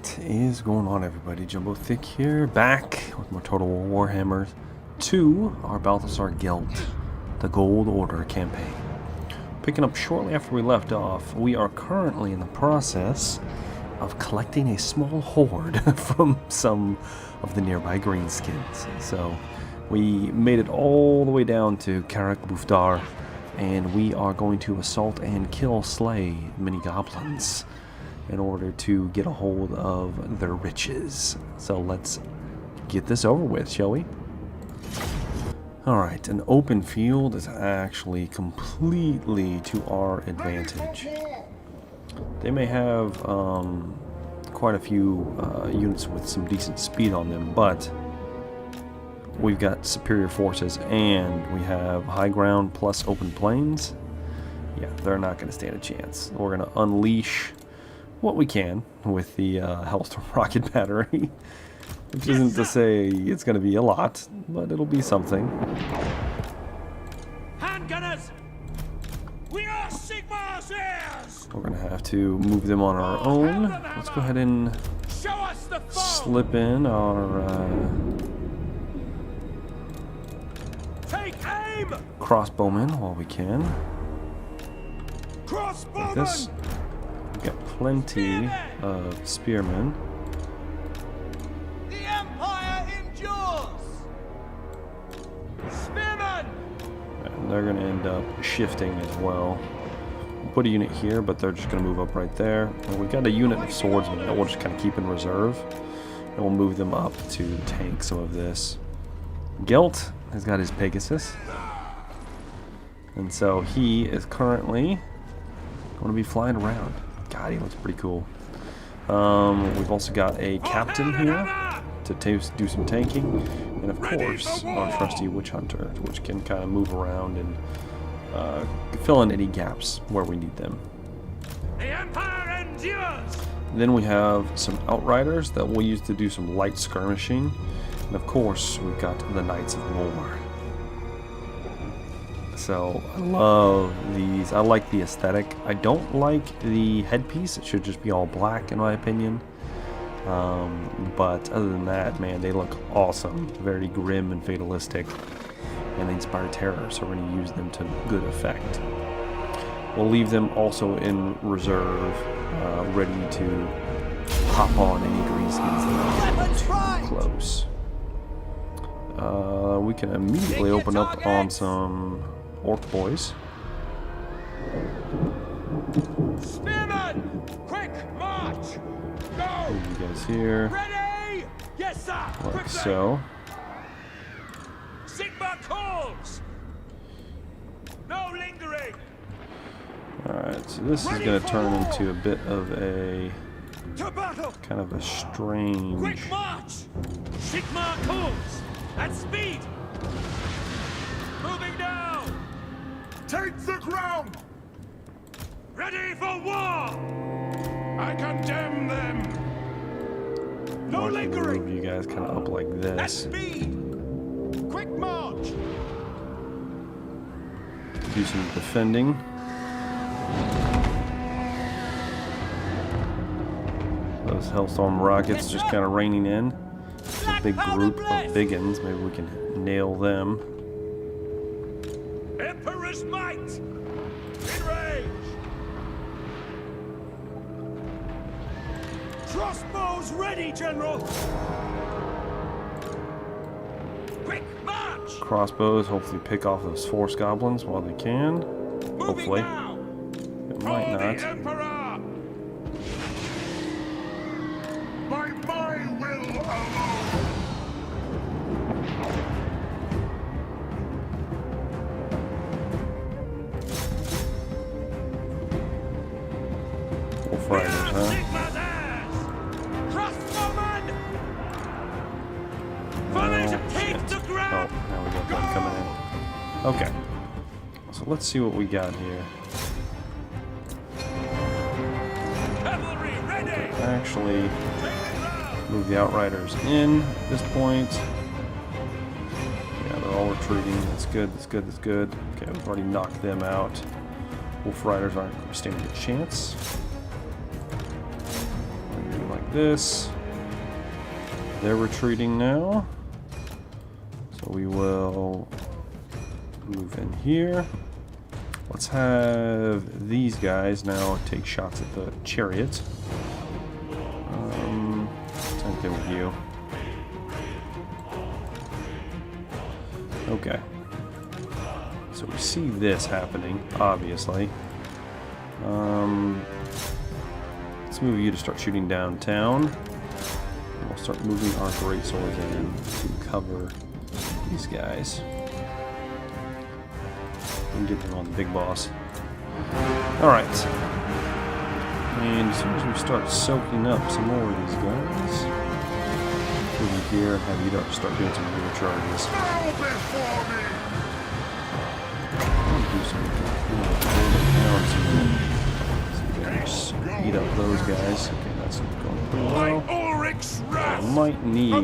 What is going on, everybody? Jumbo Thick here, back with more Total War Warhammer 2, our Balthasar Gelt, the Gold Order campaign. Picking up shortly after we left off, we are currently in the process of collecting a small horde from some of the nearby greenskins. So we made it all the way down to Karak Bufdar, and we are going to assault and slay many goblins in order to get a hold of their riches. So let's get this over with, shall we? Alright, an open field is actually completely to our advantage. They may have quite a few units with some decent speed on them, but we've got superior forces and we have high ground plus open plains. Yeah, they're not going to stand a chance. We're going to unleash what we can with the Hellstorm rocket battery, which isn't to say it's going to be a lot, but it'll be something. Handgunners, we are Sigmar's heirs. We're going to have to move them on our own. Let's go ahead and slip in our take aim. Crossbowmen while we can. Like this. We've got plenty of spearmen. The Empire endures. Spearmen. And they're going to end up shifting as well. We'll put a unit here, but they're just going to move up right there. And we've got a unit of swordsmen that we'll just kind of keep in reserve. And we'll move them up to tank some of this. Gelt has got his Pegasus. And so he is currently going to be flying around. God, he looks pretty cool. We've also got a captain here to do some tanking. And of course, our trusty witch hunter, which can kind of move around and fill in any gaps where we need them. The Empire endures. Then we have some outriders that we'll use to do some light skirmishing. And of course, we've got the Knights of War. So I love these. I like the aesthetic. I don't like the headpiece. It should just be all black in my opinion. But other than that, man, they look awesome. Very grim and fatalistic. And they inspire terror, so we're going to use them to good effect. We'll leave them also in reserve, ready to hop on any greenskins that are too close. We can immediately open up on some orc boys. Spearmen, quick march. Go. Move you guys here. Ready? Yes, sir. Like Quickly. so. Sigmar calls. No lingering. Alright, so this is going to turn into a bit of a To battle. kind of a strange. Quick march. Sigmar calls. At speed. Moving down. Take the ground. Ready for war. I condemn them. No I can lingering. move you guys kind of up like At this. speed. Quick march. Do some defending. Those Hellstorm rockets just kind of raining in. It's a big group of biggins. Maybe we can nail them. Emperor's might. In range. Crossbows ready, General. Quick march. Crossbows hopefully pick off those force goblins while they can. Hopefully. Now. It might For the not. Emperor. By my will alone. Wolf Riders, huh? Sigma's heirs. Crossbowmen. Follow to take shit. the Oh, ground. now we got them coming in. Okay. So let's see what we got here. Cavalry ready. Actually, Take the ground. move the Outriders in at this point. Yeah, they're all retreating. That's good, that's good, that's good. Okay, we've already knocked them out. Wolf Riders aren't standing a chance. this. They're retreating now. So we will move in here. Let's have these guys now take shots at the chariot. Same thing with you. Okay. So we see this happening, obviously. Let's move you to start shooting downtown. And we'll start moving our greatswords in to cover these guys. And get them on the big boss. Alright. And as soon as we start soaking up some more of these guys, over here, have you start doing some rear charges. Do some eat up those guys. Okay, that's going pretty well. I might need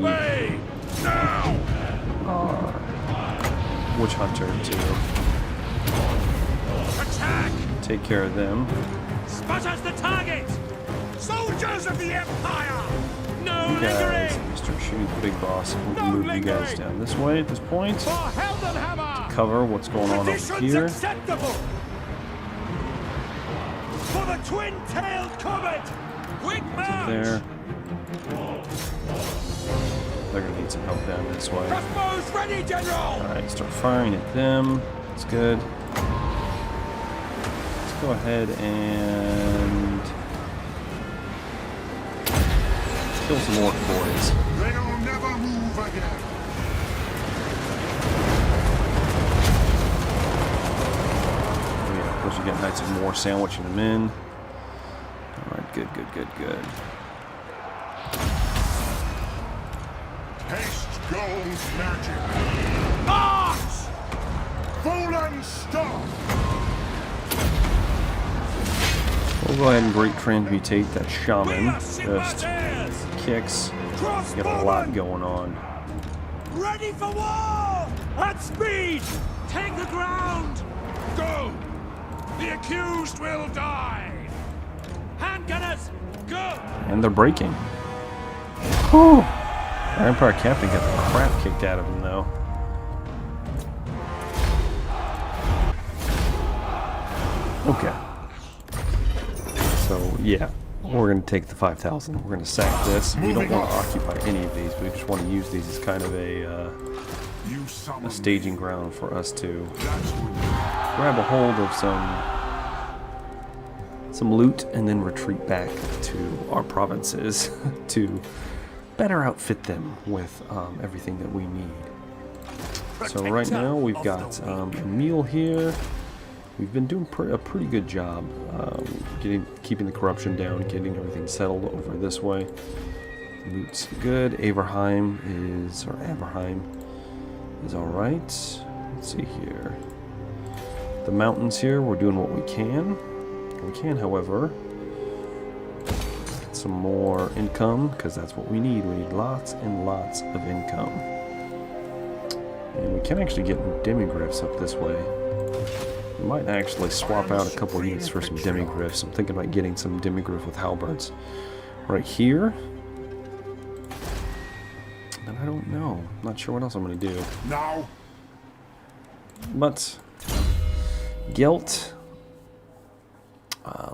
our witch hunter to take care of them. Sputters the target! Soldiers of the Empire! No You guys, lingering! start shooting the big boss. We'll move you guys down this way at this point. For Heldenhammer! Cover what's going on over Positions here. acceptable! For the twin-tailed comet! Quick march! There. They're gonna need some help down this way. Crossbows ready, General! Alright, start firing at them. That's good. Let's go ahead and kill some orc boys. They'll never move again. Oh yeah, of course you got Knights of War sandwiching them in. Alright, good. Haste goes magic. March! Fallen star. We'll go ahead and great transmutate that We shaman. are Just Sigmar's! kicks. Got a lot going on. Ready for war! At speed! Take the ground! Go! The accused will die! Handgunners, go! And they're breaking. Whew. Our Empire Captain got the crap kicked out of him though. Okay. So yeah, we're gonna take the 5,000. We're gonna sack this. We don't want to occupy any of these. We just want to use these as kind of a staging ground for us to grab a hold of some loot and then retreat back to our provinces to better outfit them with everything that we need. So right now we've got a meal here. We've been doing a pretty good job keeping the corruption down, getting everything settled over this way. Loot's good. Averheim is all right. Let's see here. The mountains here, we're doing what we can. We can, however, get some more income because that's what we need. We need lots and lots of income. And we can actually get demigriffs up this way. We might actually swap out a couple units for some demigriffs. I'm thinking about getting some demigriff with halberds right here. And I don't know. I'm not sure what else I'm going to do. Now. But Gelt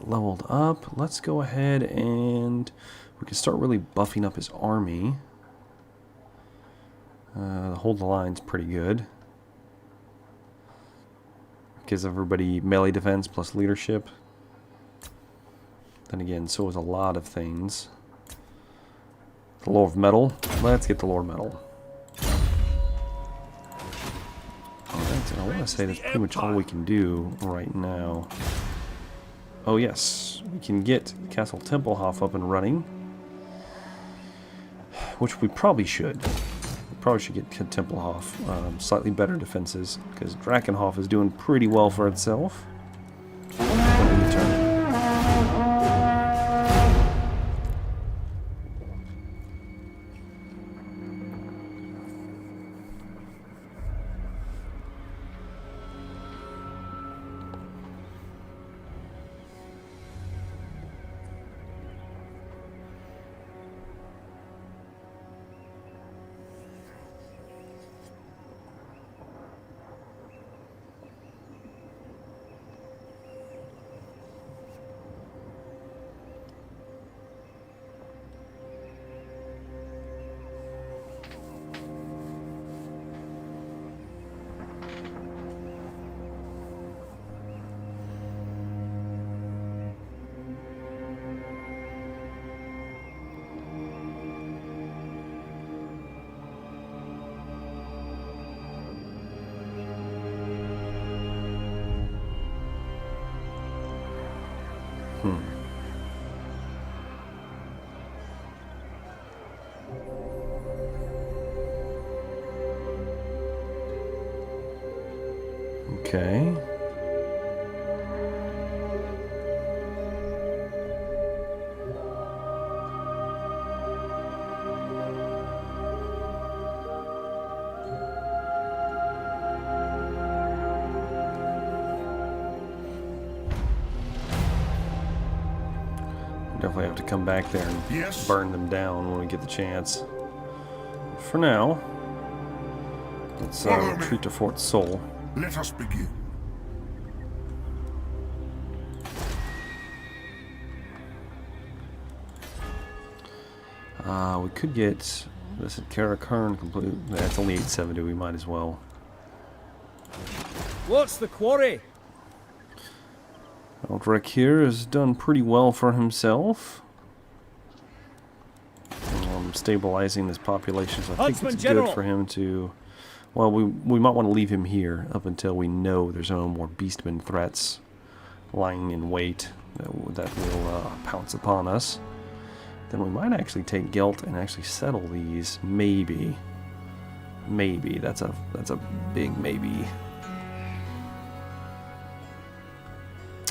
leveled up. Let's go ahead and we can start really buffing up his army. Hold the line's pretty good. Gives everybody melee defense plus leadership. Then again, so is a lot of things. The Lore of Metal. Let's get the Lore of Metal. Alright, and I want to say that's pretty much all we can do right now. Oh yes, we can get Castle Tempelhof up and running. Which we probably should. Probably should get Tempelhof slightly better defenses because Drakenhof is doing pretty well for itself. Okay. Definitely have to come back there and Yes. burn them down when we get the chance. For now, let's Follow me. retreat to Fort Sol. Let us begin. We could get this at Karakern complete. That's only 870. We might as well. What's the quarry? Eldrick here has done pretty well for himself. Stabilizing his population, so I think Huntsman it's General. good for him to... Well, we might want to leave him here up until we know there's no more beastmen threats lying in wait that will pounce upon us. Then we might actually take Gelt and actually settle these. Maybe. Maybe. That's a big maybe.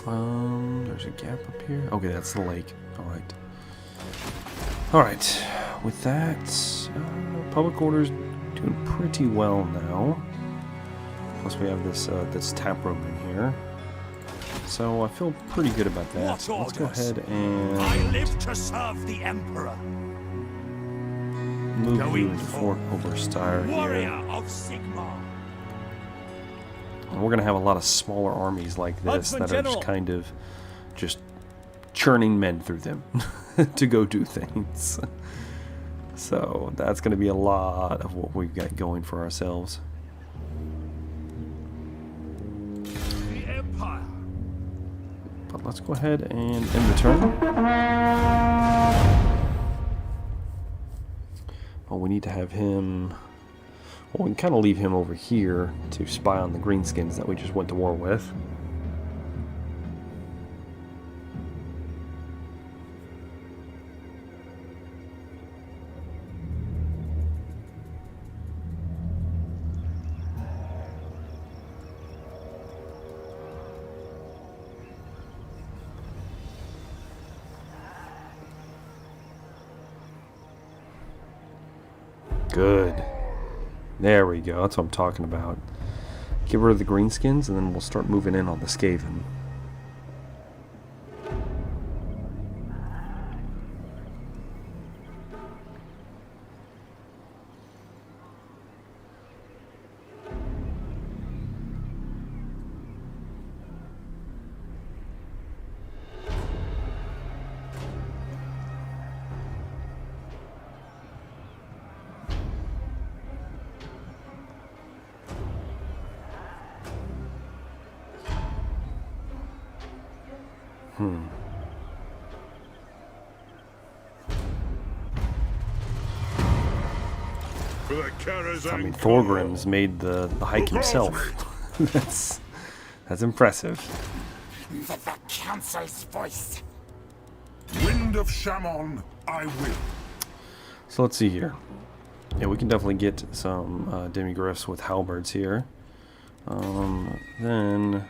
There's a gap up here. Okay, that's the lake. Alright. Alright. With that, public order's doing pretty well now. Plus we have this tap room in here. So I feel pretty good about that. What So let's go orders? ahead and I live to serve the Emperor. move you Going into forth. Fort Oberstyre Warrior here. of Sigmar. And we're going to have a lot of smaller armies like this Huntsman that are just General. kind of just churning men through them to go do things. So that's going to be a lot of what we've got going for ourselves. The Empire. But let's go ahead and end the turn. Well, we need to have him... Well, we can kind of leave him over here to spy on the greenskins that we just went to war with. Good. There we go. That's what I'm talking about. Get rid of the greenskins, and then we'll start moving in on the Skaven. For the Karazhan I mean, Core. Thorgrim's made the hike himself. that's impressive. The council's voice. Wind of Shammon, I will. So let's see here. Yeah, we can definitely get some demigriffs with halberds here. Then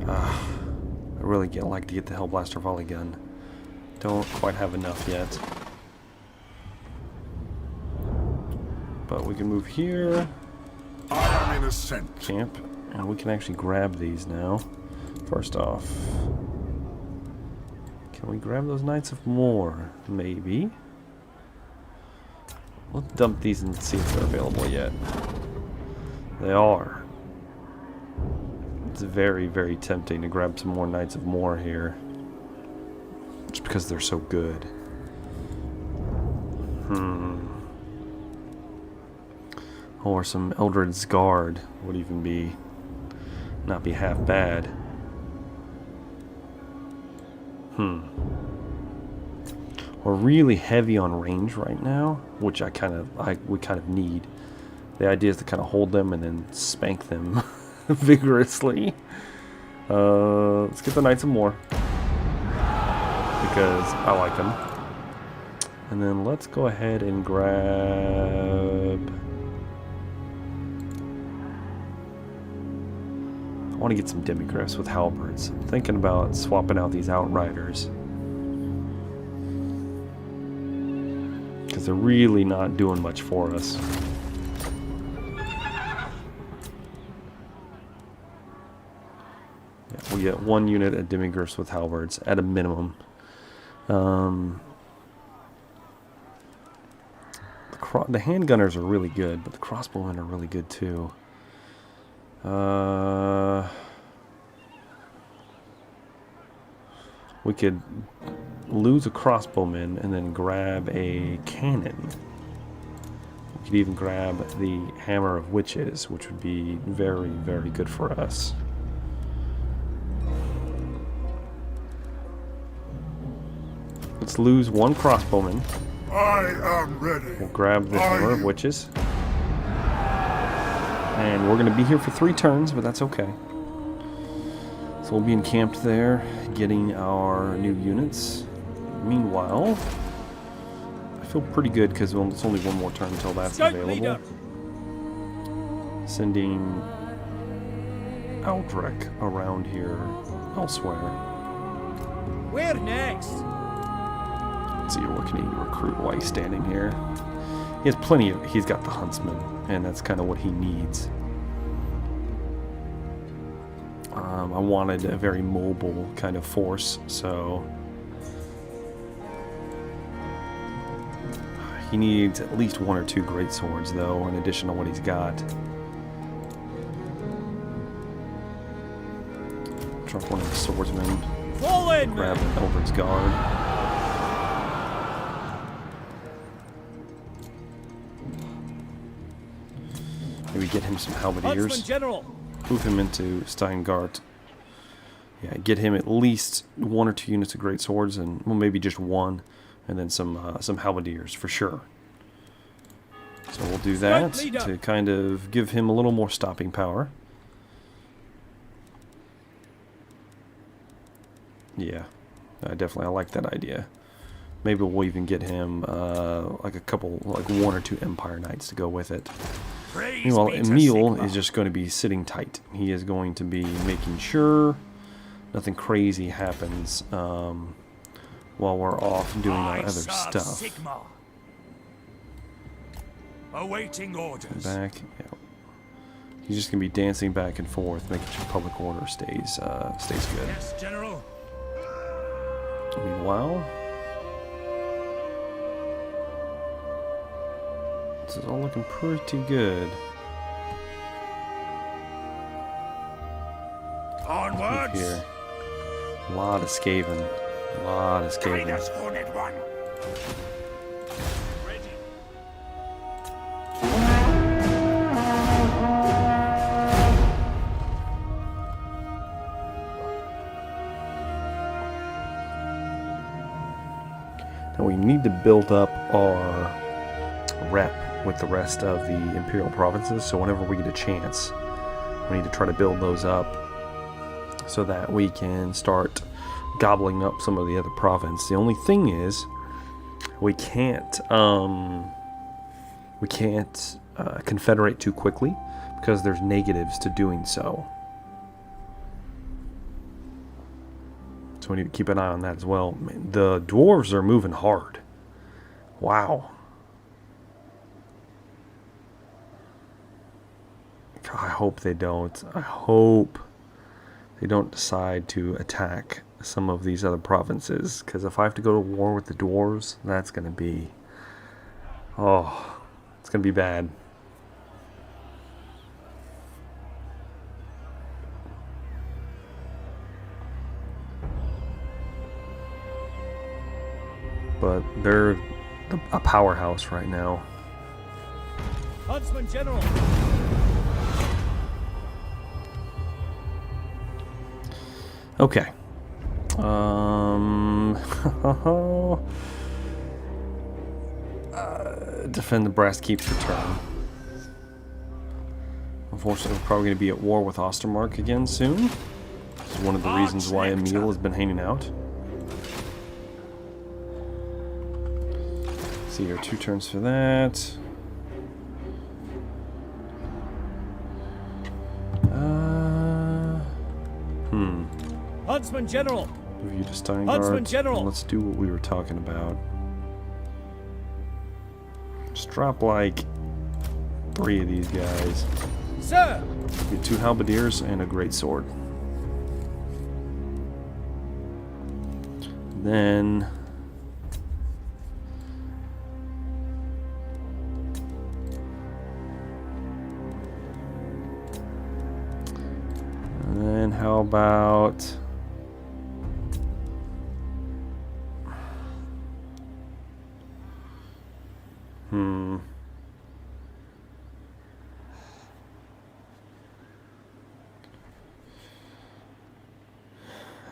I really like to get the Hellblaster volley gun. Don't quite have enough yet. But we can move here, I am in ascent. camp, and we can actually grab these now. First off, can we grab those Knights of War? Maybe. Let's dump these and see if they're available yet. They are. It's very, very tempting to grab some more Knights of War here. Just because they're so good. Or some Eldred's Guard would even not be half bad. We're really heavy on range right now, which we kind of need. The idea is to kind of hold them and then spank them vigorously. Let's get the Knights of War because I like them. And then let's go ahead and grab want to get some demigriffs with halberds. I'm thinking about swapping out these outriders. Because they're really not doing much for us. Yeah, we get 1 unit of demigriffs with halberds at a minimum. The handgunners are really good, but the crossbowmen are really good too. We could lose a crossbowman and then grab a cannon. We could even grab the hammer of witches, which would be very, very good for us. Let's lose 1 crossbowman. I am ready. We'll grab the hammer of witches. And we're going to be here for 3 turns, but that's okay. So we'll be encamped there, getting our new units. Meanwhile, I feel pretty good because it's only 1 more turn until that's available. Sending Aldrich around here elsewhere. Where next? Let's see, what can he recruit while he's standing here? He has plenty of, he's got the huntsman, and that's kind of what he needs. I wanted a very mobile kind of force, so he needs at least 1 or 2 great swords, though, in addition to what he's got. Drop 1 of the swordsmen. Grab Eldred's guard. Maybe get him some halberdiers. Move him into Steingart. Yeah, get him at least 1 or 2 units of great swords, and well, maybe just 1, and then some halberdiers for sure. So we'll do that to kind of give him a little more stopping power. Yeah, I like that idea. Maybe we'll even get him like 1 or 2 Empire Knights to go with it. Meanwhile, Emil is just going to be sitting tight. He is going to be making sure nothing crazy happens while we're off doing our other stuff. Awaiting orders. Back. Yeah. He's just going to be dancing back and forth, making sure public order stays good. Yes, General. Meanwhile, this is all looking pretty good. Onwards. Here. A lot of Skaven. A lot of Skaven. Horned One. Ready. Now we need to build up our rep with the rest of the Imperial provinces, so whenever we get a chance, we need to try to build those up so that we can start gobbling up some of the other province. The only thing is, we can't confederate too quickly because there's negatives to doing so. So we need to keep an eye on that as well. The dwarves are moving hard. Wow. I hope they don't. I hope they don't decide to attack some of these other provinces, because if I have to go to war with the dwarves, that's going to be... oh, it's going to be bad. But they're a powerhouse right now. Huntsman General. Okay. Defend the Brass Keep's return. Unfortunately, we're probably going to be at war with Ostermark again soon. This is one of the reasons why Emil has been hanging out. See here, 2 turns for that. Huntsman General! Move you to Steingart. Huntsman General! And let's do what we were talking about. Just drop like 3 of these guys. Sir! Get 2 halberdiers and a great sword. Then how about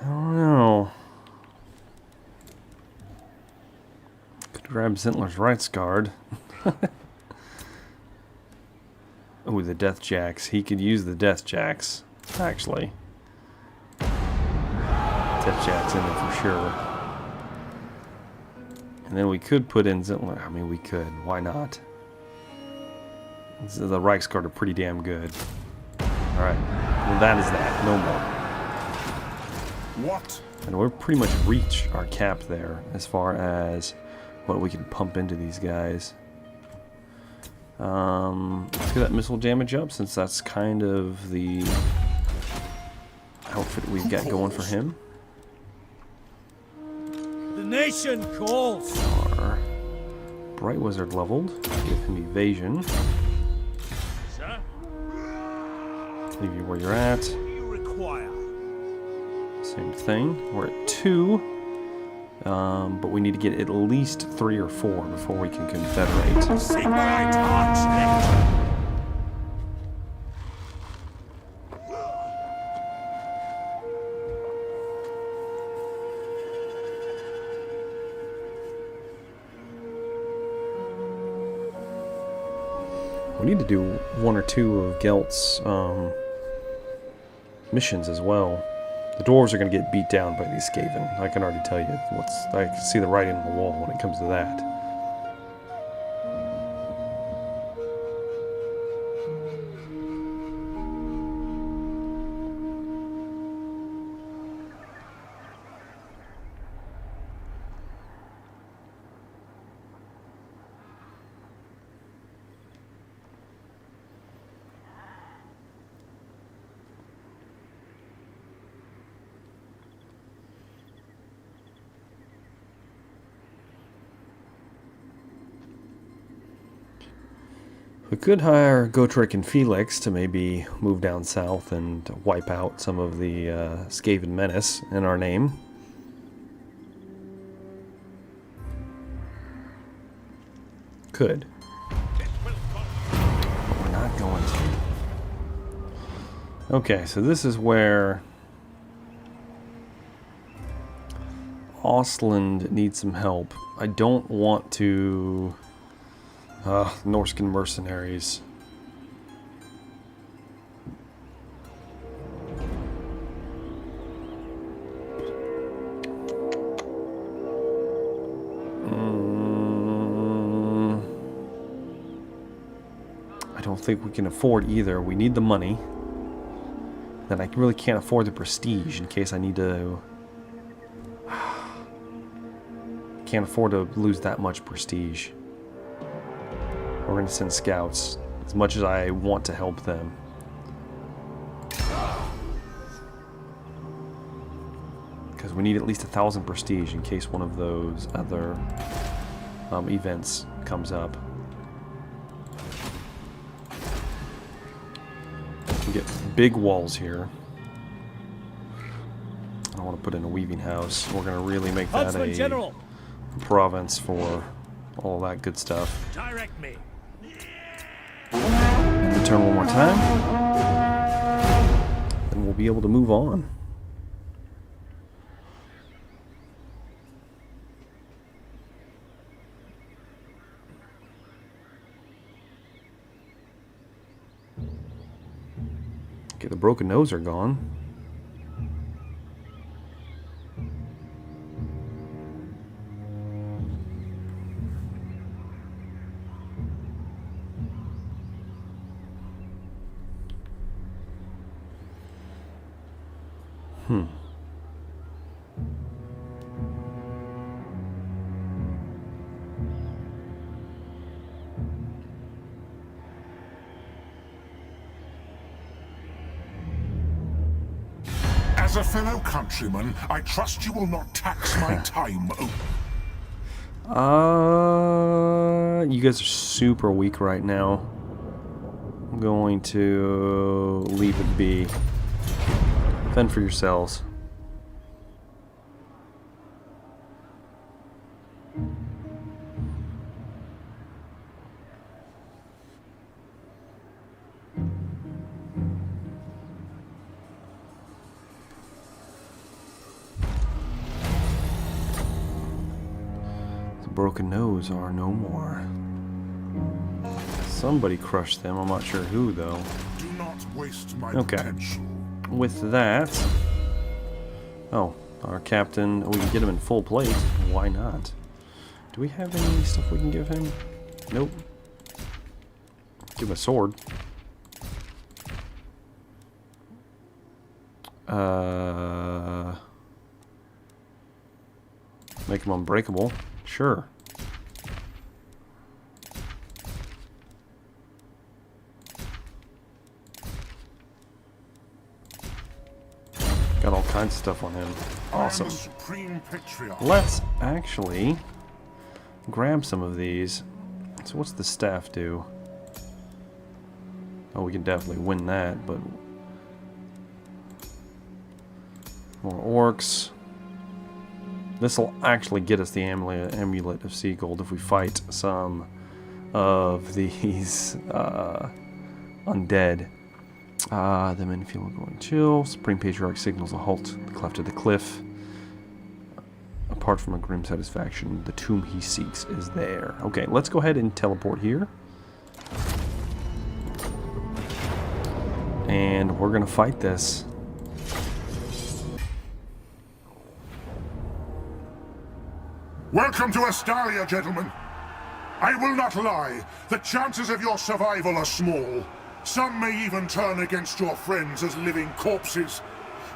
I don't know. Could grab Zintler's Rights Guard. Oh, the Death Jacks. He could use the Death Jacks, actually. Death Jacks in there for sure. And then we could put in Zintler. I mean, we could. Why not? The Reichsguard are pretty damn good. Alright. Well, that is that. No more. What? And we're pretty much reach our cap there as far as what we can pump into these guys. Let's get that missile damage up, since that's kind of the outfit we've got going for him. The nation calls! Our Bright Wizard leveled. Give him evasion. Sir? Leave you where you're at. What do you require? Same thing. We're at 2. But we need to get at least 3 or 4 before we can confederate. See what I touch next! We need to do 1 or 2 of Gelt's missions as well. The dwarves are going to get beat down by these Skaven. I can already tell you. I can see the writing on the wall when it comes to that. We could hire Gotrek and Felix to maybe move down south and wipe out some of the Skaven menace in our name. Could. But we're not going to. Okay, so this is where Ostland needs some help. I don't want to... Norscan mercenaries. I don't think we can afford either. We need the money. Then I really can't afford the prestige in case I need to... Can't afford to lose that much prestige. We're going to send scouts, as much as I want to help them. Because we need at least 1,000 prestige in case one of those other events comes up. We can get big walls here. I want to put in a weaving house. We're going to really make that a province for all that good stuff. Direct me. And return one more time. Then we'll be able to move on. Okay, the broken nose are gone. As a fellow countryman, I trust you will not tax my time. You guys are super weak right now. I'm going to leave it be. Fend for yourselves. Broken nose are no more. Somebody crushed them. I'm not sure who though. Do not waste my Okay. potential. With that, oh, our captain. We can get him in full plate. Why not? Do we have any stuff we can give him? Nope. Give him a sword. Make him unbreakable. Sure. Got all kinds of stuff on him. Awesome. I'm the supreme patriarch. Let's actually grab some of these. So what's the staff do? Oh, we can definitely win that, but more orcs. This will actually get us the amulet of sea gold if we fight some of these undead. The men feel we're going chill. Supreme Patriarch signals a halt. The cleft of the cliff. Apart from a grim satisfaction, the tomb he seeks is there. Okay, let's go ahead and teleport here. And we're gonna fight this. Welcome to Astalia, gentlemen. I will not lie. The chances of your survival are small. Some may even turn against your friends as living corpses.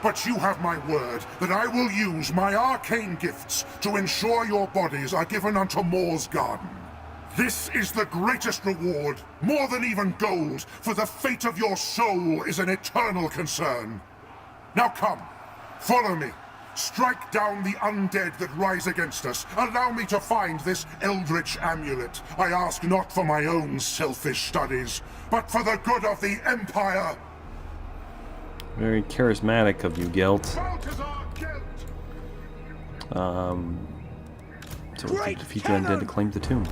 But you have my word that I will use my arcane gifts to ensure your bodies are given unto Moor's garden. This is the greatest reward, more than even gold, for the fate of your soul is an eternal concern. Now come, follow me. Strike down the undead that rise against us. Allow me to find this eldritch amulet. I ask not for my own selfish studies, but for the good of the Empire. Very charismatic of you, Gelt. So we can defeat the undead to claim the tomb.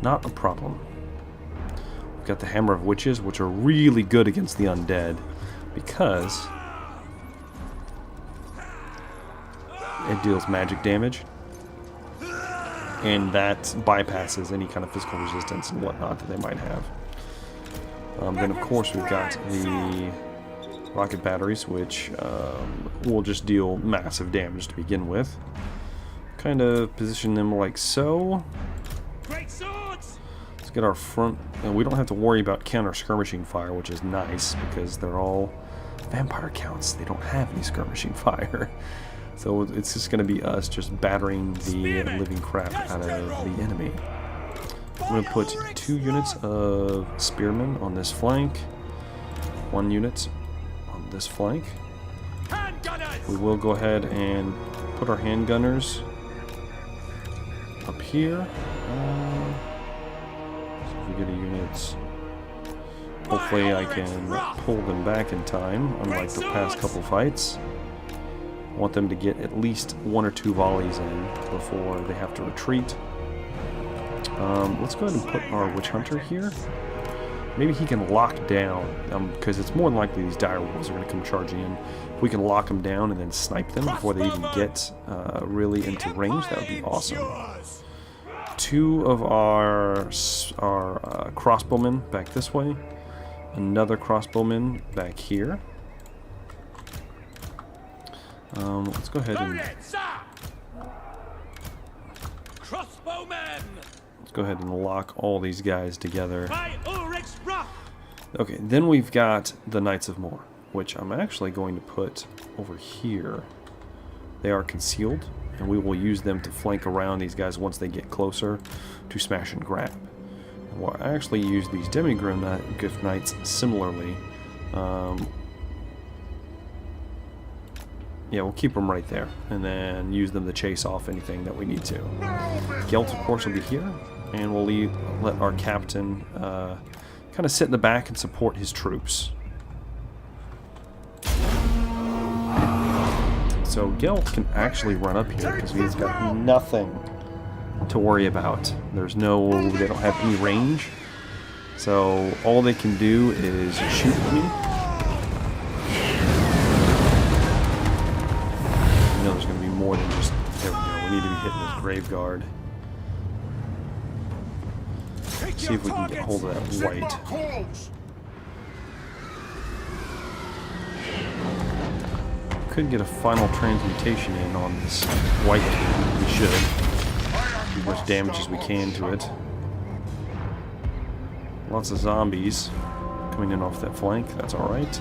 Not a problem. We've got the Hammer of Witches, which are really good against the undead, because it deals magic damage, and that bypasses any kind of physical resistance and whatnot that they might have. Then of course we've got the rocket batteries, which will just deal massive damage to begin with. Kind of position them like so. Great swords! Let's get our front, and we don't have to worry about counter skirmishing fire, which is nice because they're all vampire counts. They don't have any skirmishing fire. So it's just going to be us just battering the living crap out of the enemy. I'm going to put 2 units of spearmen on this flank, 1 unit on this flank. We will go ahead and put our handgunners up here. So if we get a unit, hopefully I can pull them back in time, unlike the past couple fights. I want them to get at least 1 or 2 volleys in before they have to retreat. Let's go ahead and put our Witch Hunter here. Maybe he can lock down, because it's more than likely these dire wolves are going to come charging in. If we can lock them down and then snipe them before they even get really into range, that would be awesome. 2 of our crossbowmen back this way. Another crossbowman back here. Let's go ahead and let's go ahead and lock all these guys together. Okay, then we've got the Knights of Moor. which I'm actually going to put over here. They are concealed, and we will use them to flank around these guys once they get closer to smash and grab. And we'll actually use these Demigryph Knights similarly. Yeah, we'll keep them right there, and then use them to chase off anything that we need to. Gelt, of course, will be here, and we'll let our captain kind of sit in the back and support his troops. So Gelt can actually run up here because he's got nothing to worry about. They don't have any range, so all they can do is shoot at me. There's going to be more than just, there we go, we need to be hitting this grave guard. See if we can get hold of that white. Could get a final transmutation in on this white king. We should. Do as much damage as we can to it. Lots of zombies coming in off that flank, that's alright.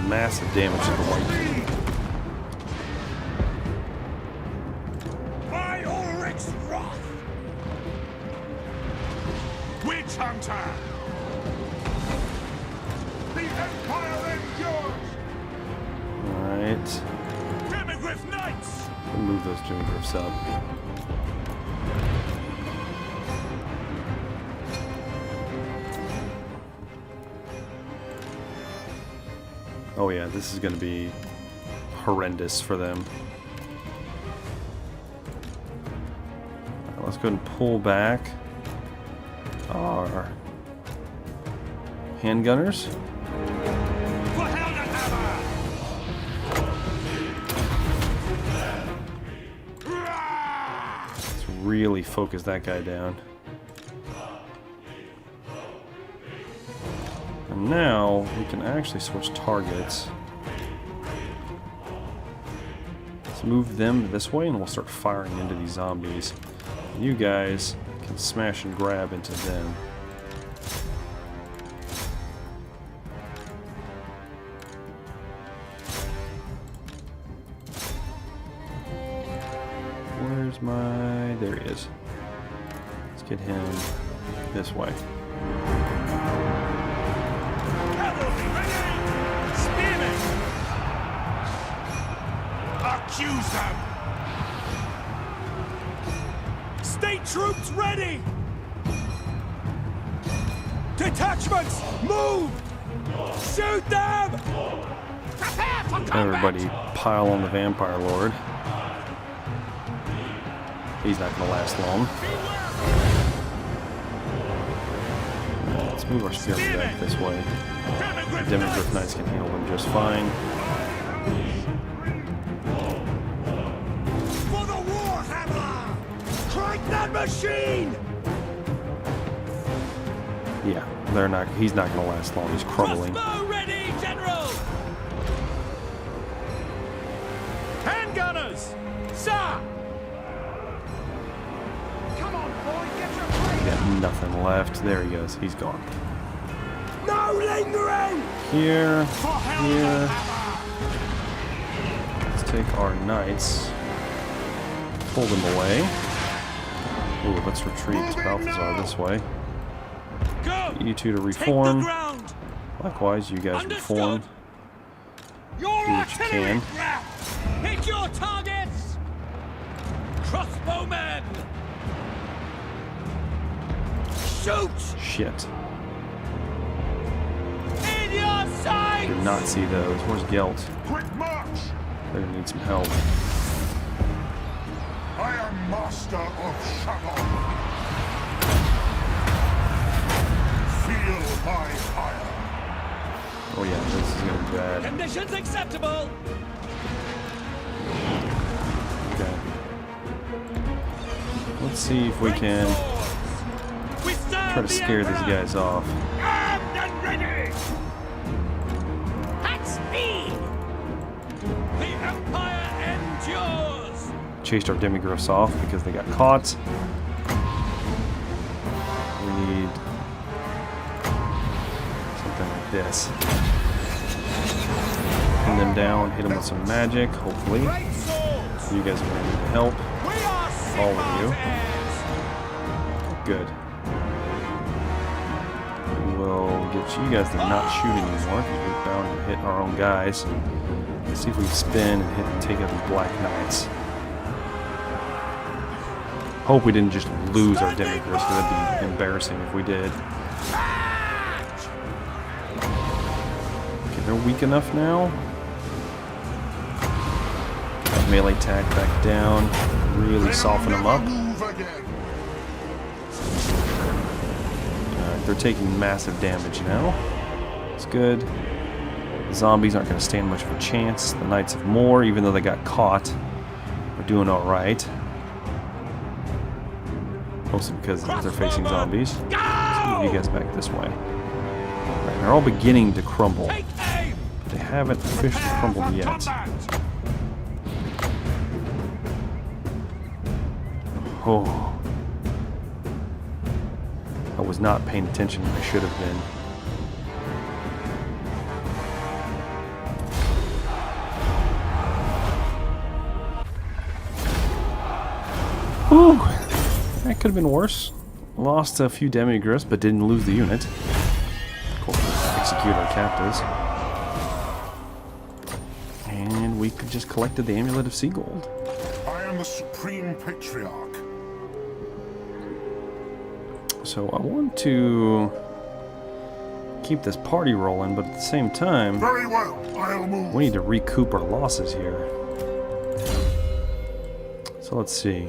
Massive damage to the white king. Hunter! The Empire endures! Alright. Demigryph Knights! We'll move those Demigryphs up. Oh yeah, this is going to be horrendous for them. Right, let's go ahead and pull back our handgunners. Let's really focus that guy down. And now we can actually switch targets. Let's move them this way and we'll start firing into these zombies. You guys can smash and grab into them. Where's my... there he is. Let's get him this way. Cavalry ready! Spearmen! Accuse them! State troops ready! Detachments, move! Shoot them! Prepare for combat! Everybody pile on the Vampire Lord. He's not going to last long. Let's move our Spearmen back this way. Demigryph Knights can handle them just fine. For the Warhammer! Crank that machine! Yeah, he's not going to last long. He's crumbling. Crossbow ready, General! Handgunners! Sir! Come on, boy, get your plate! Got nothing left. There he goes. He's gone. No lingering! Here. Let's take our knights. Pull them away. Ooh, let's retreat Balthazar this way. Go! You two to Take reform. the ground! Likewise, you guys reform. Your Do what you artillery can. craft! Hit your targets! Crossbowmen! Shoot! Shit. In your sights! Did not see those. Where's Gelt? Quick march! They're gonna need some help. I am master of Shabon. Feel my fire. Oh yeah, this is gonna be bad. Conditions acceptable! Okay. Let's see if we can try to scare these guys off. Armed and ready! At speed! The Empire endures! Chased our Demigryphs off because they got caught. We need something like this. Pin them down, hit them with some magic, hopefully. Great swords! You guys are going to need help. We are All of you. Sigmar's heirs! Good. We'll get you guys to not shoot anymore, because we're bound to hit our own guys. Let's see if we can spin and hit and take out these Black Knights. Hope we didn't just lose our Demigryphs, because that'd be embarrassing if we did. Okay, they're weak enough now. That melee attack back down. Really soften them up. Move again. Alright, they're taking massive damage now. It's good. The zombies aren't going to stand much of a chance. The Knights of More, even though they got caught, are doing alright. Mostly because they're facing zombies. Let's move you guys back this way. Right, they're all beginning to crumble. Take aim! But they haven't officially crumbled yet. Combat! Oh. I was not paying attention when I should have been. Whew. That could have been worse. Lost a few Demigryphs, but didn't lose the unit. Of course, execute our captives. And we could just collected the Amulet of Sea Gold. I am the Supreme Patriarch. So I want to keep this party rolling, but at the same time, Very well, I'll move. we need to recoup our losses here. So let's see.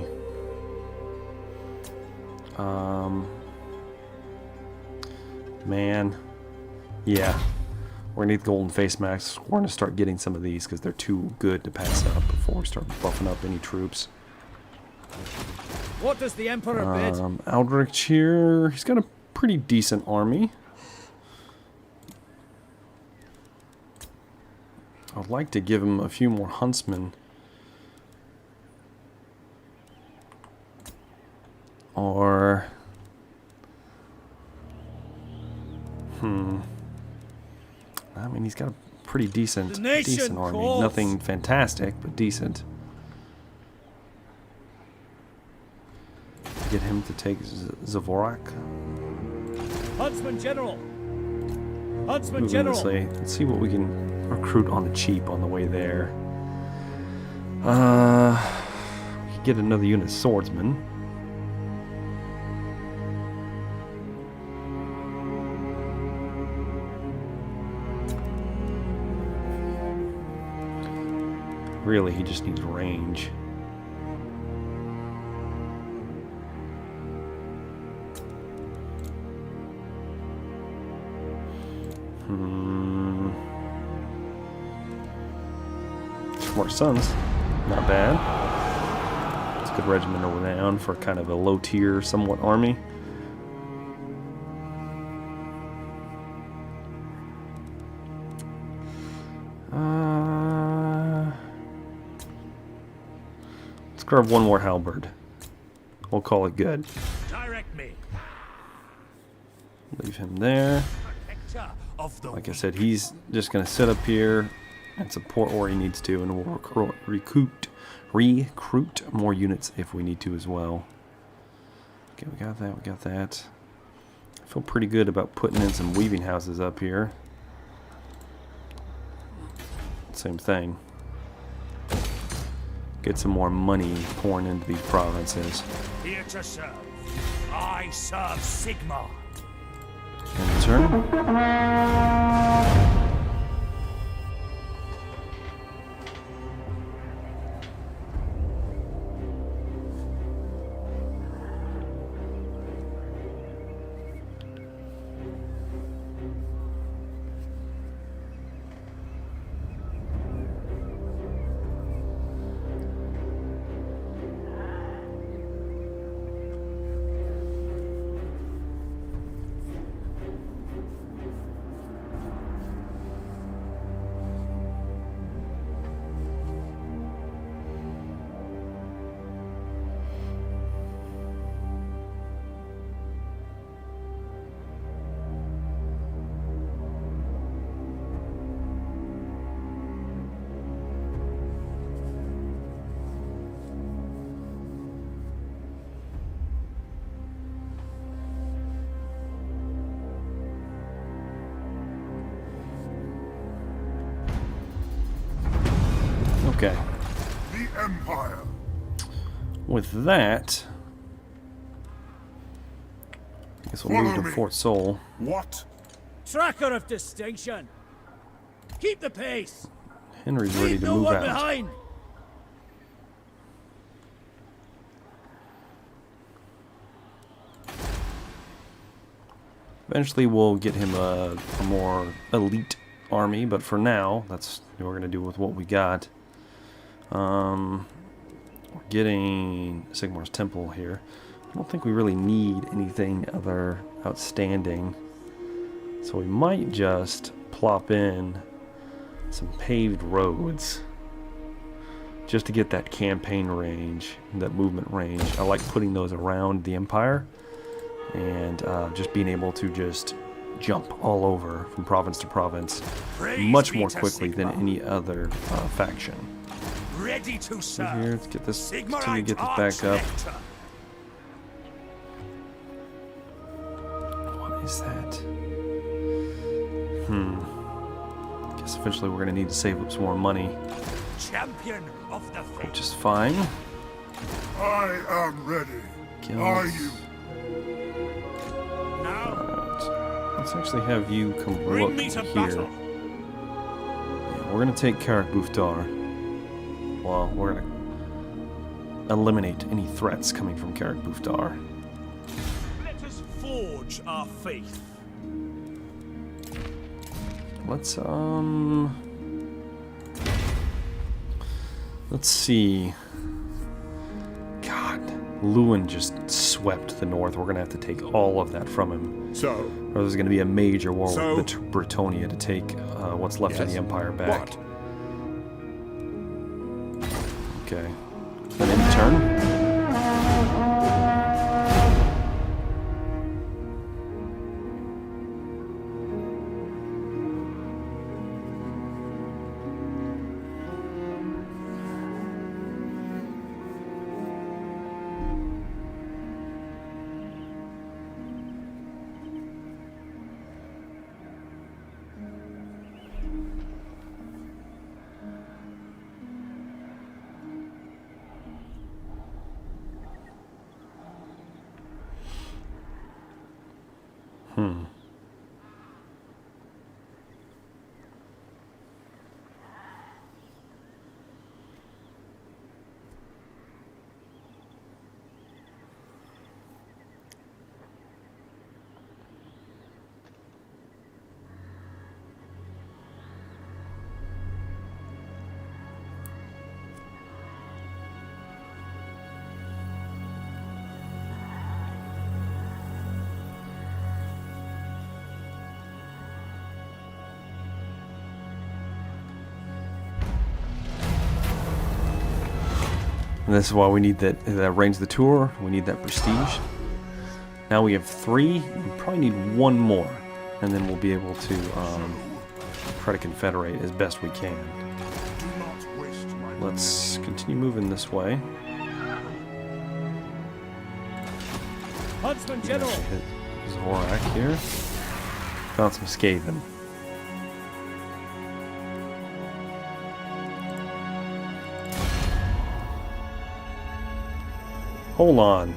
Man. Yeah. We're gonna need the golden face masks. We're gonna start getting some of these because they're too good to pass up before we start buffing up any troops. What does the Emperor bid? Aldrich here, he's got a pretty decent army. I'd like to give him a few more huntsmen. Or... I mean, he's got a pretty decent army. calls. Nothing fantastic, but decent. Get him to take Zavorak. Huntsman General! Huntsman Moving General! this way. Let's see what we can recruit on the cheap on the way there. We could get another unit of swordsmen. Really, he just needs range. More sons, not bad. It's a good regiment of renown for kind of a low tier, somewhat army. Let's grab one more halberd. We'll call it good. Direct me! Leave him there. Protector of the Like I said, he's just going to sit up here and support where he needs to, and we'll recruit more units if we need to as well. Okay, we got that, we got that. I feel pretty good about putting in some weaving houses up here. Same thing. Get some more money pouring into these provinces. Here to serve. I serve Sigmar. End turn. Okay. The Empire. With that, I guess we'll move Follow to me. Fort Sol. What? Tracker of distinction. Keep the pace. Henry's ready Leave to no move one out. behind. Eventually we'll get him a more elite army, but for now, that's what we're going to do with what we got. We're getting Sigmar's Temple here. I don't think we really need anything other outstanding. So we might just plop in some paved roads just to get that campaign range, that movement range. I like putting those around the Empire and just being able to just jump all over from province to province much more quickly than any other faction. Ready to Here, serve. let's get this, continue to Sigmarite get this back up. Archlector. What is that? Guess eventually we're going to need to save up some more money, Champion of the faith. which is fine. I am ready. Gelt. Are you? Now, Alright. Let's actually have you come bring look me to here. battle. Yeah, we're going to take Karak Buftar. Well, we're going to eliminate any threats coming from Karak Buftar. Let us forge our faith. Let's see. God, Lewin just swept the north. We're gonna have to take all of that from him, So, or there's gonna be a major war So? with Bretonia to take what's left of the Empire back. What? Okay, then end turn. And this is why we need that range of the tour. We need that prestige. Now we have 3. We probably need 1 more, and then we'll be able to try to confederate as best we can. do not waste my Let's continue moving this way. Huntsman General. Hit Zorak here. Found some Skaven. Hold on.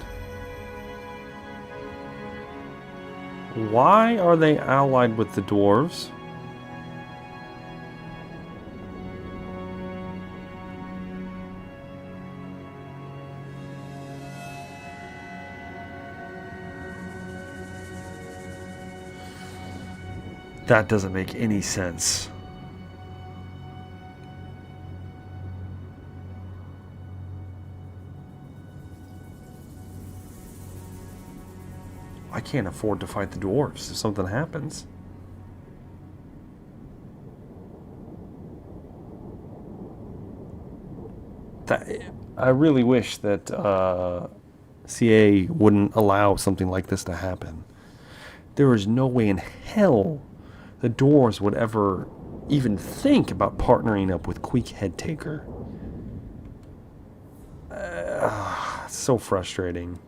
Why are they allied with the dwarves? That doesn't make any sense. I can't afford to fight the dwarves if something happens. I really wish that CA wouldn't allow something like this to happen. There is no way in hell the dwarves would ever even think about partnering up with Queek Headtaker. It's so frustrating.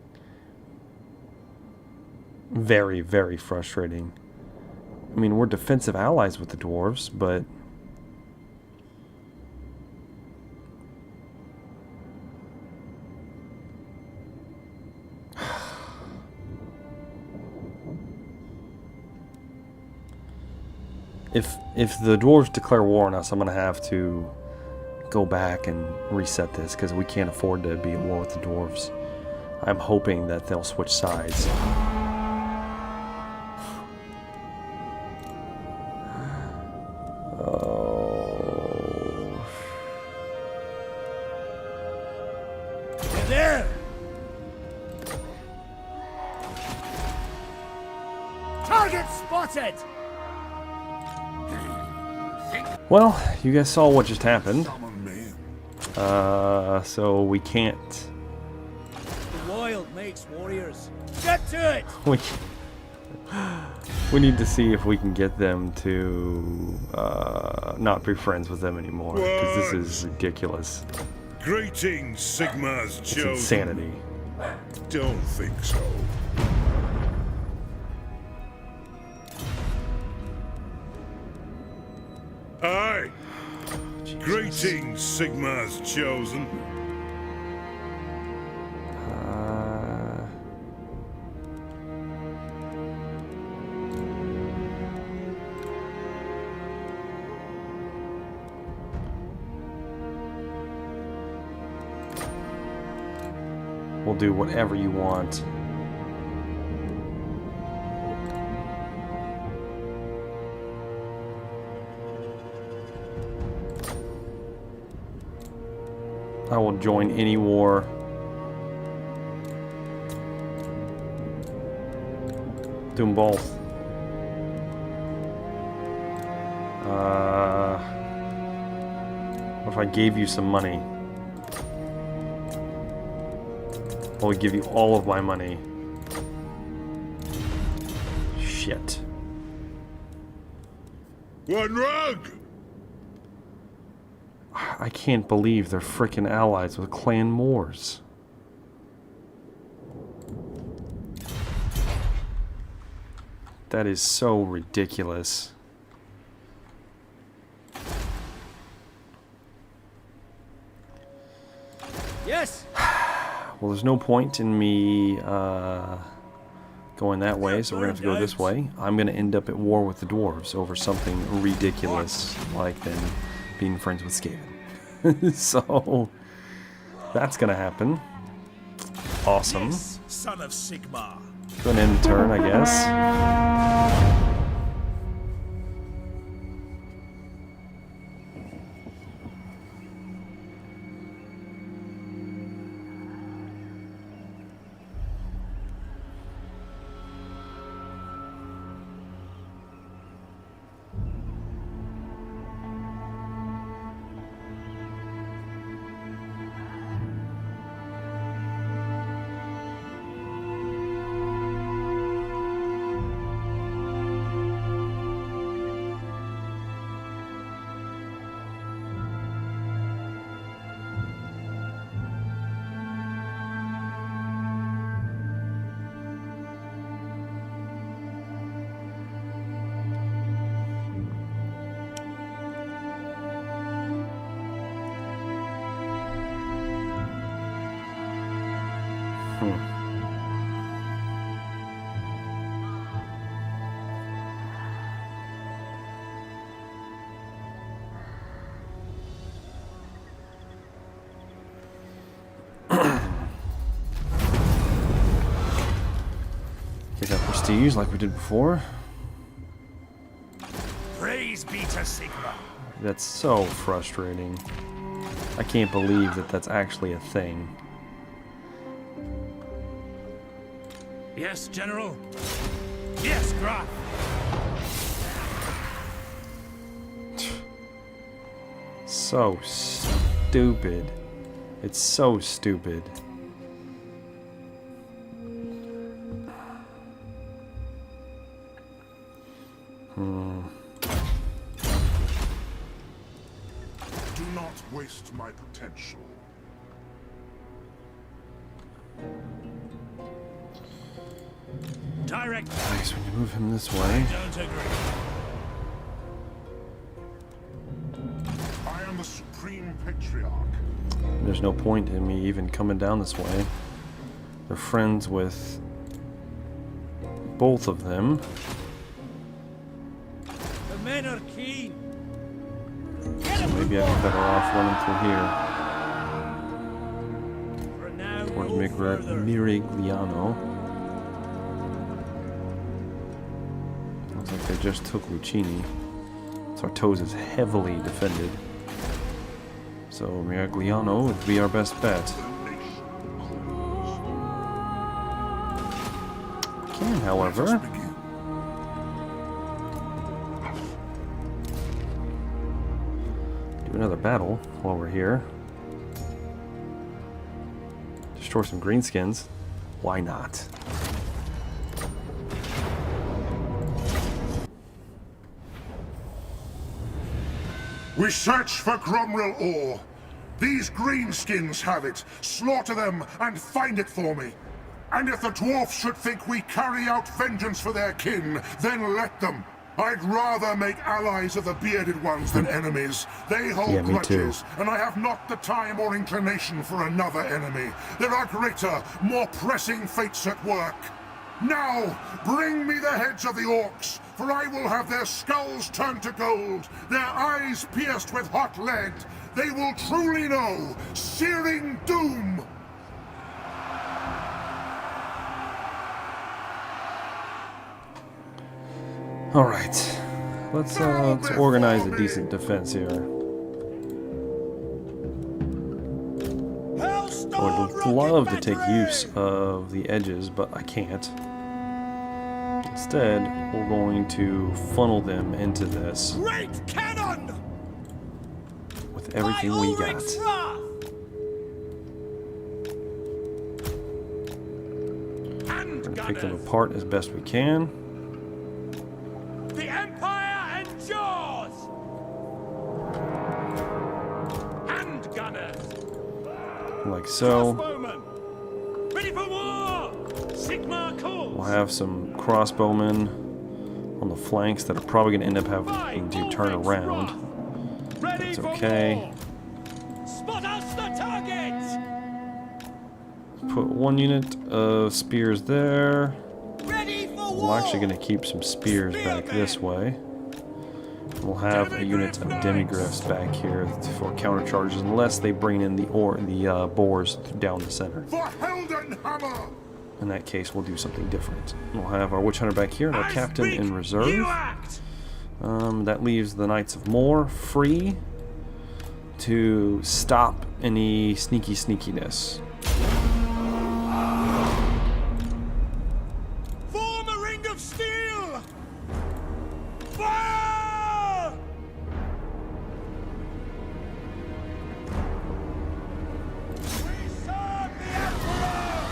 Very, very frustrating. I mean, we're defensive allies with the dwarves, but If the dwarves declare war on us, I'm gonna have to go back and reset this because we can't afford to be at war with the dwarves. I'm hoping that they'll switch sides. Oh. You're there! Target spotted! Well, you guys saw what just happened. Summon me. So we can't. The wild makes warriors. Get to it! We need to see if we can get them to not be friends with them anymore, because this is ridiculous. Greetings, Sigma's It's chosen. insanity. Don't think so. Aye. Greetings, Sigma's chosen. We'll do whatever you want. I will join any war. Do them both. What if I gave you some money? I'll give you all of my money. Shit. One rug! I can't believe they're frickin' allies with Clan Moors. That is so ridiculous. Yes! Well, there's no point in me going that way, so we're gonna have to go this way. I'm gonna end up at war with the dwarves over something ridiculous like them being friends with Skaven. So that's gonna happen. Awesome. Yes, son of Sigma. Gonna end the turn, I guess. Get that prestige like we did before. Praise be to Sigma. That's so frustrating. I can't believe that that's actually a thing. Yes, General. Yes, Graf. So stupid. It's so stupid. Do not waste my potential. Direct. Nice when you move him this way. Don't agree. I am the Supreme Patriarch. There's no point in me even coming down this way. They're friends with both of them. The men are keen. Maybe I'm better off running through here. For now, Towards no further. Mirigliano. Looks like they just took Lucchini. Sartosa is heavily defended. So Mirigliano would be our best bet. Can, however, do another battle while we're here. Destroy some greenskins. Why not? We search for Gromril ore. These greenskins have it. Slaughter them and find it for me. And if the dwarfs should think we carry out vengeance for their kin, then let them. I'd rather make allies of the bearded ones than enemies. They hold Yeah, me too. grudges, and I have not the time or inclination for another enemy. There are greater, more pressing fates at work. Now, bring me the heads of the orcs, for I will have their skulls turned to gold, their eyes pierced with hot lead. They will truly know searing doom. All right, let's organize a decent defense here. I would love to take use of the edges, but I can't. Instead, we're going to funnel them into this Great cannon! with everything we got. We're gonna pick them apart as best we can. The Empire endures! Handgunners! Like so. Crossbowmen! Ready for war! Sigma calls! We'll have some crossbowmen on the flanks that are probably going to end up having to turn around. Ready That's for okay. war! Spot us the target! Put one unit of spears there. Ready for war! We're actually going to keep some spears back this way. We'll have a unit of demigriffs back here for countercharges, unless they bring in the boars down the center. For Heldenhammer! In that case, we'll do something different. We'll have our witch hunter back here and our I captain speak, in reserve. You act! That leaves the Knights of Moor free to stop any sneakiness. Form a ring of steel! Fire! We serve the Emperor!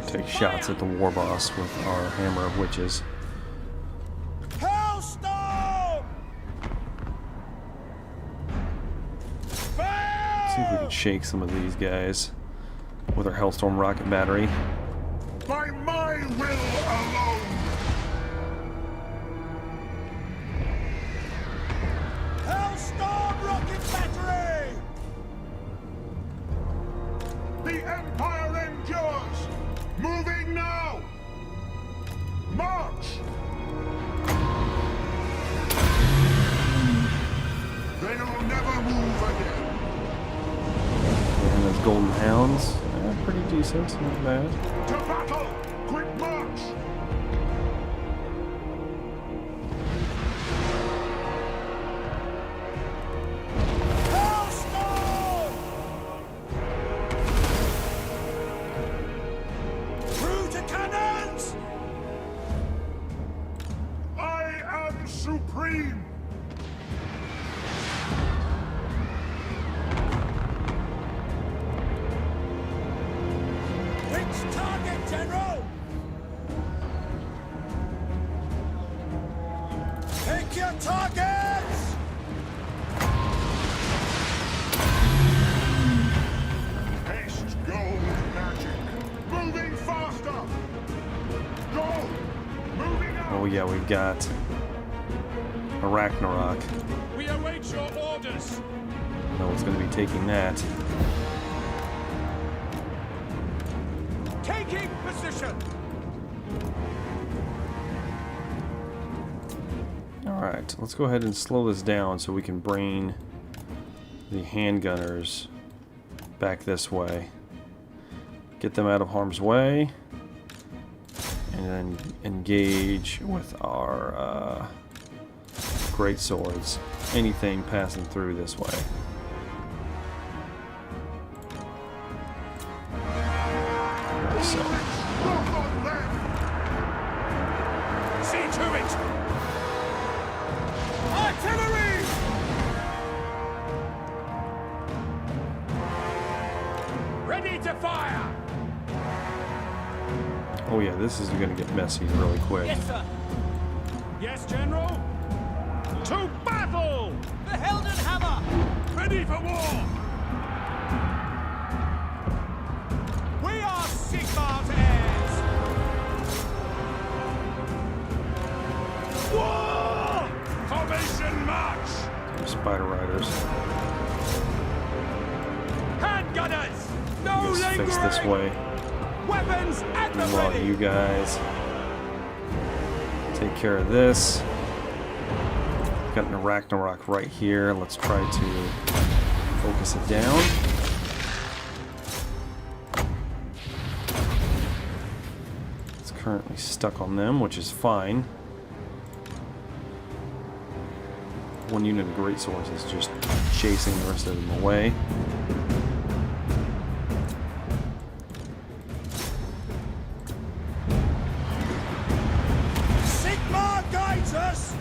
Take shots at the war boss with our hammer of witches. Hellstorm! See if we can shake some of these guys with our Hellstorm rocket battery. By my will alone! Hellstorm rocket battery! The Empire endures! Moving now! March! They'll never move again. And those golden hounds, pretty decent, not bad. To battle! Quick march! Hellstorm! Through to cannons! I am supreme! Which target, General? Pick your targets! Haste gold magic! Moving faster! Go! Moving out! Oh yeah, we've got a Ragnarok. We await your orders. don't know what's going to be taking that. Taking position. Alright, let's go ahead and slow this down so we can bring the handgunners back this way. Get them out of harm's way. And then engage with our great swords. Anything passing through this way. Like so. See to it. Artillery. Ready to fire. Oh yeah, this is going to get messy really quick. Yes, sir. Yes, General. To battle! The Helden Hammer! Ready for war! We are Sigmar's heirs! War! Formation march! Spider Riders. Handgunners! No Let's lingering! fix this way. Weapons at the While ready! you guys take care of this. Got an Ragnarok right here. Let's try to focus it down. It's currently stuck on them, which is fine. One unit of great swords is just chasing the rest of them away. Sigmar guides us!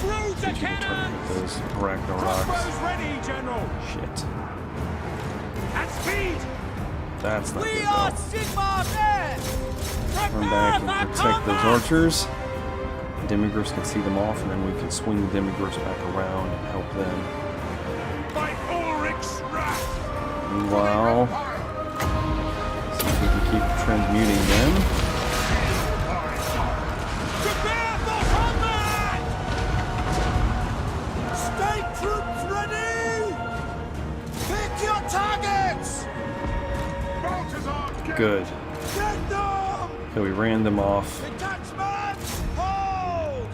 Through the You can cannons! target those Ragnaroks. Crossbows ready, General! Shit. At speed! That's not We good are though. Sigmar's heirs! Turn back and protect those archers. Demigriffs can see them off, and then we can swing the Demigriffs back around and help them. By Ulrich's wrath! Meanwhile, see if we can keep transmuting them. Prepare for combat! State troops ready! Pick your targets! Good. Get them! Okay, we ran them off. Detachments, hold!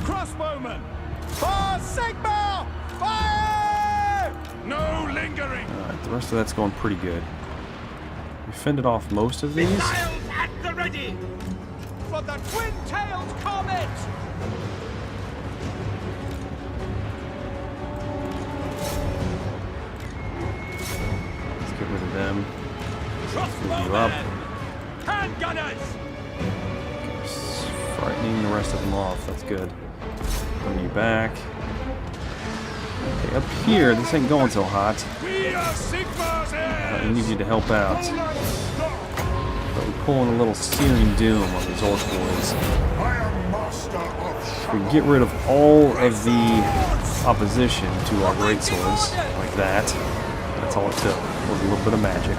Crossbowmen, for Sigmar! Fire! No lingering! Alright, the rest of that's going pretty good. We fended off most of these. Missiles at the ready! For the twin-tailed comet! Let's get rid of them. Move you up. Crossbowmen! Handgunners! Just frightening the rest of them off. That's good. Bring you back. Okay, up here, this ain't going so hot. We are Sigmar's heirs! I need you to help out. But we're pulling a little searing doom on these orc boys. I am master of We can get rid of all of the opposition to our greatswords, like that. That's all it took, was a little bit of magic.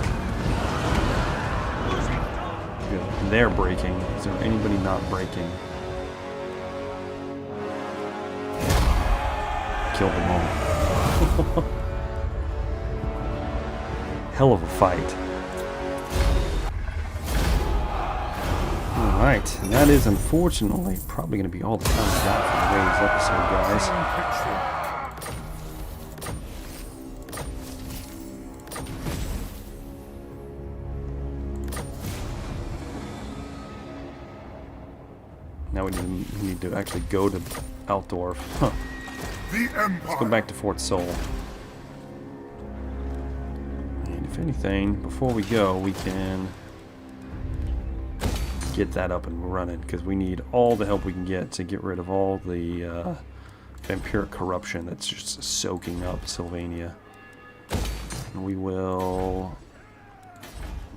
Good. They're breaking. Is there anybody not breaking? Killed them all. Hell of a fight. Alright, and that is unfortunately probably going to be all the time we got for today's episode, guys. Now we need to actually go to Altdorf. Huh. the Empire. Let's go back to Fort Sol. And if anything, before we go, we can get that up and running, because we need all the help we can get to get rid of all the vampiric corruption that's just soaking up Sylvania. And we will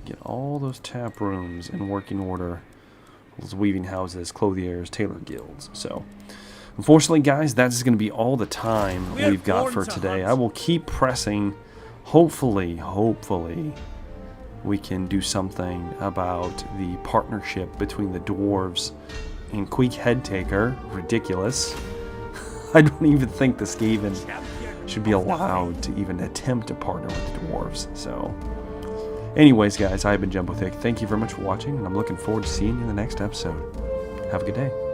get all those tap rooms in working order. Those weaving houses, clothiers, tailor guilds. So, unfortunately, guys, that's going to be all the time we've got for today. I will keep pressing. Hopefully, we can do something about the partnership between the dwarves and Queek Headtaker. Ridiculous. I don't even think the Skaven should be allowed to even attempt to partner with the dwarves. So, anyways, guys, I've been Jumbo Thick. Thank you very much for watching, and I'm looking forward to seeing you in the next episode. Have a good day.